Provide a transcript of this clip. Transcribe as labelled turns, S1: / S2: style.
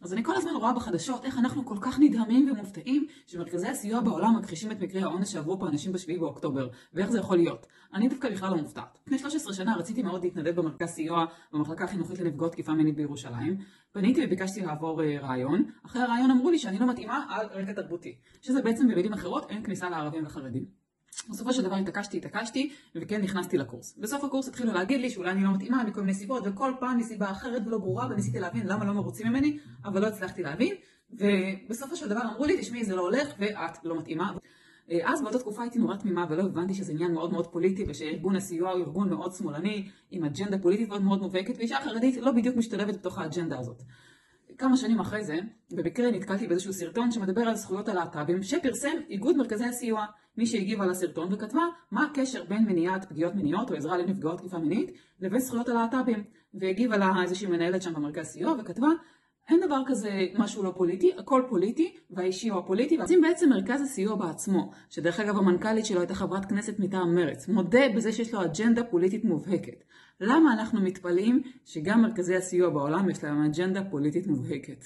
S1: אז אני כל הזמן רואה בחדשות איך אנחנו כל כך נדהמים ומופתעים שמרכזי הסיוע בעולם מכחישים את מקרי האונס שעברו פה אנשים ב7 באוקטובר, ואיך זה יכול להיות. אני דווקא בכלל לא מופתעת. לפני 13 שנה רציתי מאוד להתנדב במרכז סיוע במחלקה החינוכית לנפגעות תקיפה מינית בירושלים. פניתי וביקשתי לעבור רעיון. אחרי הרעיון אמרו לי שאני לא מתאימה על רקע תרבותי, שזה בעצם במילים אחרות אין כניסה לערבים וחרדים. בסופו של דבר התעקשתי וכן נכנסתי לקורס. בסוף הקורס התחילו להגיד לי שאולי אני לא מתאימה מכל מיני סיבות, וכל פעם מסיבה אחרת ולא ברורה, וניסיתי להבין למה לא מרוצים ממני, אבל לא הצלחתי להבין, ובסופו של דבר אמרו לי, תשמעי, זה לא הולך ואת לא מתאימה. אז באותה תקופה הייתי נורא תמימה ולא הבנתי שזה עניין מאוד מאוד פוליטי, ושארגון הסיוע הוא ארגון מאוד שמאלני, עם אג'נדה פוליטית מאוד מאוד מובהקת, ואישה חרדית לא בדיוק משתלבת בתוך האג'נדה הזאת. כמה שנים אחרי זה, במקרה נתקלתי באיזשהו סרטון שמדבר על זכויות הלהט"בים שפרסם איגוד מרכזי הסיוע. מי שהגיבה לסרטון וכתבה מה הקשר בין מניעת פגיעות מיניות או עזרה לנפגעות תקיפה מינית לבין זכויות הלהט"בים. והגיבה לה איזושהי מנהלת שם במרכז סיוע וכתבה, אין דבר כזה משהו לא פוליטי, הכל פוליטי והאישי הוא הפוליטי. אז אם בעצם מרכז הסיוע בעצמו, שדרך אגב המנכ"לית שלו הייתה חברת כנסת מטעם מרץ, מודה בזה שיש לו אג'נדה פוליטית מובהקת. למה אנחנו מתפלאים שגם מרכזי הסיוע בעולם יש להם אג'נדה פוליטית מובהקת?